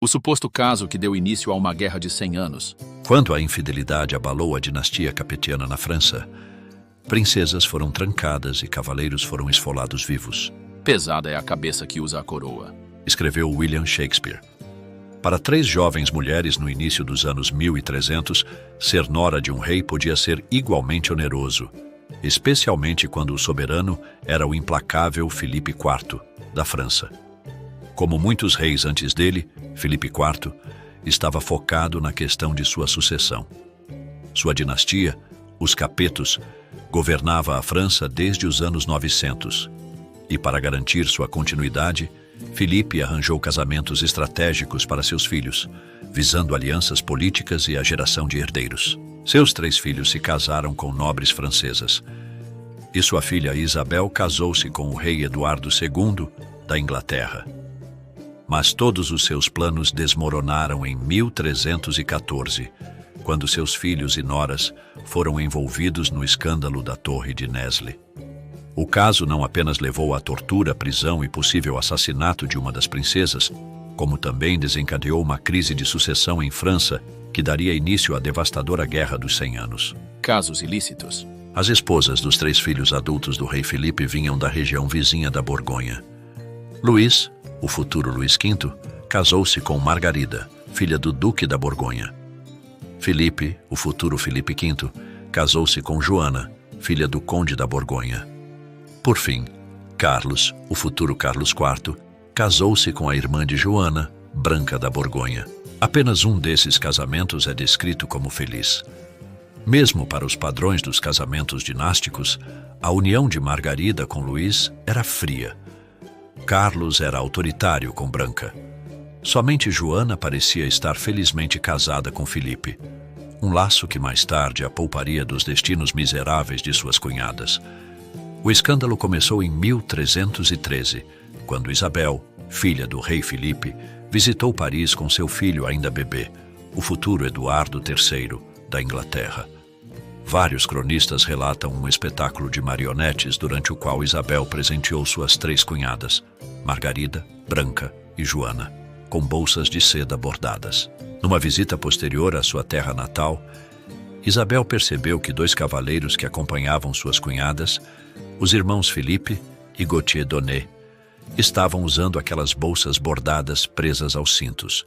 O suposto caso que deu início a uma guerra de 100 anos. Quando a infidelidade abalou a dinastia capetiana na França, princesas foram trancadas e cavaleiros foram esfolados vivos. Pesada é a cabeça que usa a coroa. Escreveu William Shakespeare. Para 3 jovens mulheres no início dos anos 1300, ser nora de um rei podia ser igualmente oneroso, especialmente quando o soberano era o implacável Filipe IV, da França. Como muitos reis antes dele, Filipe IV estava focado na questão de sua sucessão. Sua dinastia, os Capetos, governava a França desde os anos 900. E para garantir sua continuidade, Filipe arranjou casamentos estratégicos para seus filhos, visando alianças políticas e a geração de herdeiros. Seus 3 filhos se casaram com nobres francesas, e sua filha Isabel casou-se com o rei Eduardo II da Inglaterra. Mas todos os seus planos desmoronaram em 1314, quando seus filhos e noras foram envolvidos no escândalo da Torre de Nesle. O caso não apenas levou à tortura, prisão e possível assassinato de uma das princesas, como também desencadeou uma crise de sucessão em França que daria início à devastadora Guerra dos 100 Anos. Casos ilícitos. As esposas dos 3 filhos adultos do rei Filipe vinham da região vizinha da Borgonha. Luís, o futuro Luís V, casou-se com Margarida, filha do duque da Borgonha. Filipe, o futuro Filipe V, casou-se com Joana, filha do conde da Borgonha. Por fim, Carlos, o futuro Carlos IV, casou-se com a irmã de Joana, Branca da Borgonha. Apenas um desses casamentos é descrito como feliz. Mesmo para os padrões dos casamentos dinásticos, a união de Margarida com Luís era fria. Carlos era autoritário com Branca. Somente Joana parecia estar felizmente casada com Filipe, um laço que mais tarde a pouparia dos destinos miseráveis de suas cunhadas. O escândalo começou em 1313, quando Isabel, filha do rei Filipe, visitou Paris com seu filho ainda bebê, o futuro Eduardo III, da Inglaterra. Vários cronistas relatam um espetáculo de marionetes durante o qual Isabel presenteou suas 3 cunhadas, Margarida, Branca e Joana, com bolsas de seda bordadas. Numa visita posterior à sua terra natal, Isabel percebeu que 2 cavaleiros que acompanhavam suas cunhadas, os irmãos Felipe e Gauthier d'Aunay, estavam usando aquelas bolsas bordadas presas aos cintos.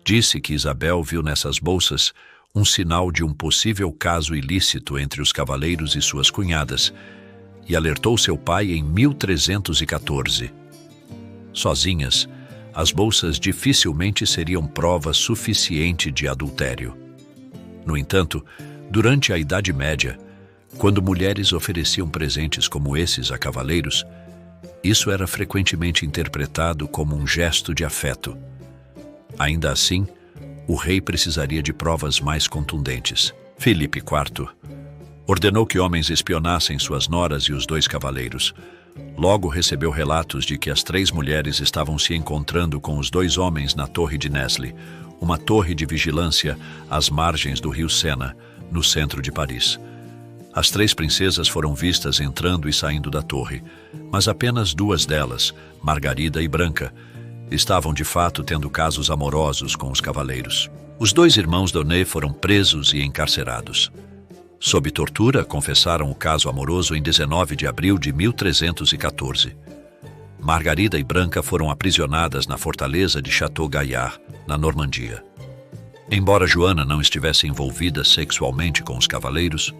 Disse que Isabel viu nessas bolsas um sinal de um possível caso ilícito entre os cavaleiros e suas cunhadas, e alertou seu pai em 1314. Sozinhas, as bolsas dificilmente seriam prova suficiente de adultério. No entanto, durante a Idade Média, quando mulheres ofereciam presentes como esses a cavaleiros, isso era frequentemente interpretado como um gesto de afeto. Ainda assim, o rei precisaria de provas mais contundentes. Filipe IV ordenou que homens espionassem suas noras e os 2 cavaleiros. Logo recebeu relatos de que as 3 mulheres estavam se encontrando com os 2 homens na Torre de Nesle, uma torre de vigilância às margens do rio Sena, no centro de Paris. As 3 princesas foram vistas entrando e saindo da torre, mas apenas 2 delas, Margarida e Branca, estavam de fato tendo casos amorosos com os cavaleiros. Os 2 irmãos d'Aunay foram presos e encarcerados. Sob tortura, confessaram o caso amoroso em 19 de abril de 1314. Margarida e Branca foram aprisionadas na fortaleza de Château-Gaillard, na Normandia. Embora Joana não estivesse envolvida sexualmente com os cavaleiros,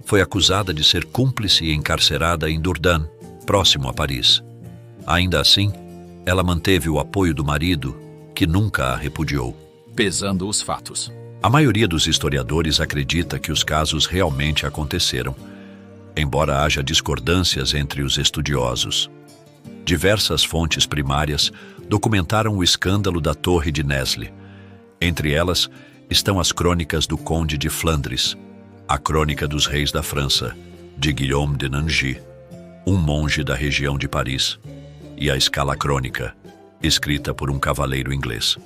foi acusada de ser cúmplice e encarcerada em Dourdan, próximo a Paris. Ainda assim, ela manteve o apoio do marido, que nunca a repudiou. Pesando os fatos. A maioria dos historiadores acredita que os casos realmente aconteceram, embora haja discordâncias entre os estudiosos. Diversas fontes primárias documentaram o escândalo da Torre de Nesle. Entre elas estão as crônicas do Conde de Flandres, a Crônica dos Reis da França, de Guillaume de Nangy, um monge da região de Paris, e a Escala Crônica, escrita por um cavaleiro inglês.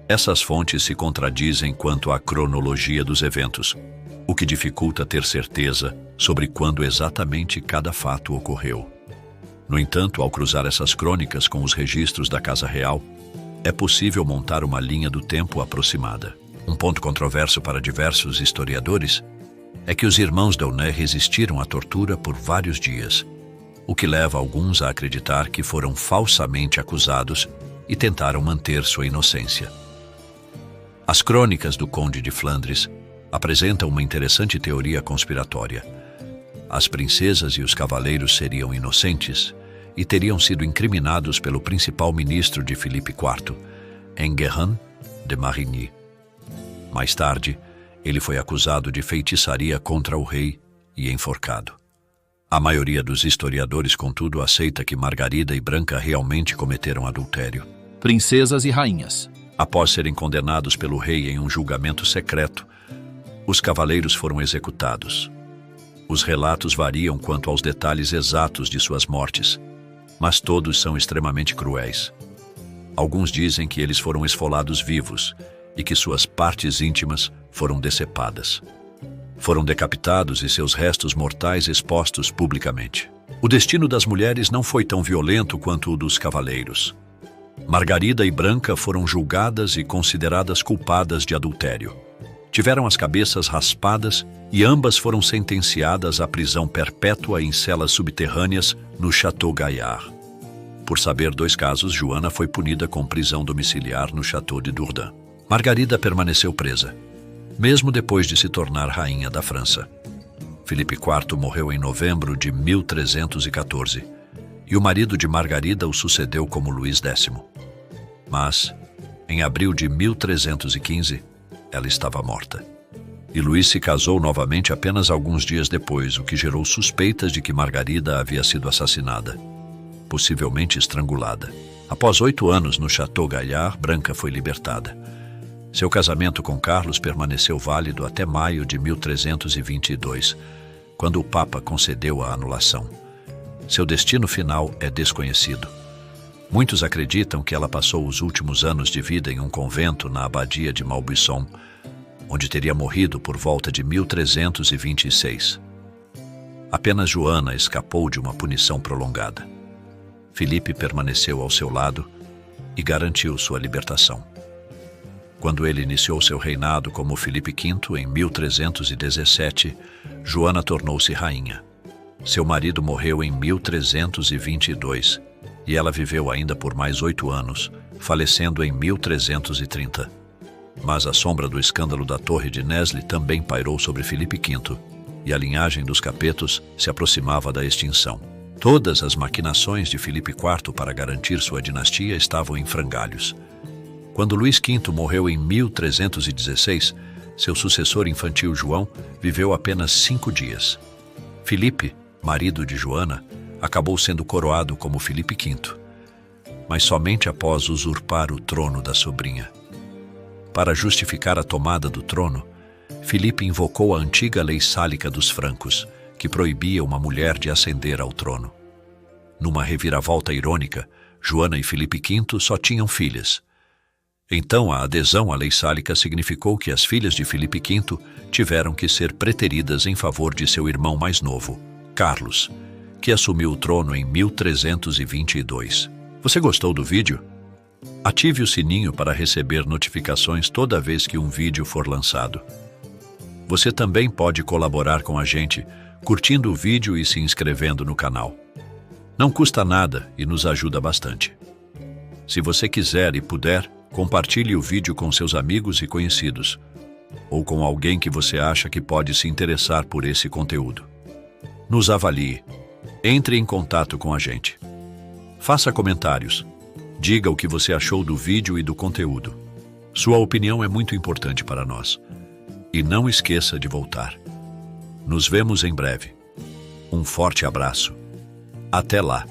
Essas fontes se contradizem quanto à cronologia dos eventos, o que dificulta ter certeza sobre quando exatamente cada fato ocorreu. No entanto, ao cruzar essas crônicas com os registros da Casa Real, é possível montar uma linha do tempo aproximada. Um ponto controverso para diversos historiadores é que os irmãos D'Aulnay resistiram à tortura por vários dias, o que leva alguns a acreditar que foram falsamente acusados e tentaram manter sua inocência. As crônicas do Conde de Flandres apresentam uma interessante teoria conspiratória. As princesas e os cavaleiros seriam inocentes e teriam sido incriminados pelo principal ministro de Filipe IV, Enguerrand de Marigny. Mais tarde, ele foi acusado de feitiçaria contra o rei e enforcado. A maioria dos historiadores, contudo, aceita que Margarida e Branca realmente cometeram adultério. Princesas e rainhas. Após serem condenados pelo rei em um julgamento secreto, os cavaleiros foram executados. Os relatos variam quanto aos detalhes exatos de suas mortes, mas todos são extremamente cruéis. Alguns dizem que eles foram esfolados vivos e que suas partes íntimas foram decepadas. Foram decapitados e seus restos mortais expostos publicamente. O destino das mulheres não foi tão violento quanto o dos cavaleiros. Margarida e Branca foram julgadas e consideradas culpadas de adultério. Tiveram as cabeças raspadas e ambas foram sentenciadas à prisão perpétua em celas subterrâneas no Château Gaillard. Por saber 2 casos, Joana foi punida com prisão domiciliar no Château de Dourdan. Margarida permaneceu presa, mesmo depois de se tornar rainha da França. Filipe IV morreu em novembro de 1314 e o marido de Margarida o sucedeu como Luís X. Mas, em abril de 1315, ela estava morta. E Luís se casou novamente apenas alguns dias depois, o que gerou suspeitas de que Margarida havia sido assassinada, possivelmente estrangulada. Após 8 anos no Château Gaillard, Branca foi libertada. Seu casamento com Carlos permaneceu válido até maio de 1322, quando o Papa concedeu a anulação. Seu destino final é desconhecido. Muitos acreditam que ela passou os últimos anos de vida em um convento na abadia de Malbuisson, onde teria morrido por volta de 1326. Apenas Joana escapou de uma punição prolongada. Filipe permaneceu ao seu lado e garantiu sua libertação. Quando ele iniciou seu reinado como Filipe V, em 1317, Joana tornou-se rainha. Seu marido morreu em 1322 e ela viveu ainda por mais 8 anos, falecendo em 1330. Mas a sombra do escândalo da Torre de Nesle também pairou sobre Filipe V, e a linhagem dos Capetos se aproximava da extinção. Todas as maquinações de Filipe IV para garantir sua dinastia estavam em frangalhos. Quando Luís V morreu em 1316, seu sucessor infantil João viveu apenas 5 dias. Filipe, marido de Joana, acabou sendo coroado como Filipe V, mas somente após usurpar o trono da sobrinha. Para justificar a tomada do trono, Filipe invocou a antiga lei sálica dos francos, que proibia uma mulher de ascender ao trono. Numa reviravolta irônica, Joana e Filipe V só tinham filhas. Então, a adesão à lei sálica significou que as filhas de Filipe V tiveram que ser preteridas em favor de seu irmão mais novo, Carlos, que assumiu o trono em 1322. Você gostou do vídeo? Ative o sininho para receber notificações toda vez que um vídeo for lançado. Você também pode colaborar com a gente, curtindo o vídeo e se inscrevendo no canal. Não custa nada e nos ajuda bastante. Se você quiser e puder, compartilhe o vídeo com seus amigos e conhecidos, ou com alguém que você acha que pode se interessar por esse conteúdo. Nos avalie. Entre em contato com a gente. Faça comentários. Diga o que você achou do vídeo e do conteúdo. Sua opinião é muito importante para nós. E não esqueça de voltar. Nos vemos em breve. Um forte abraço. Até lá.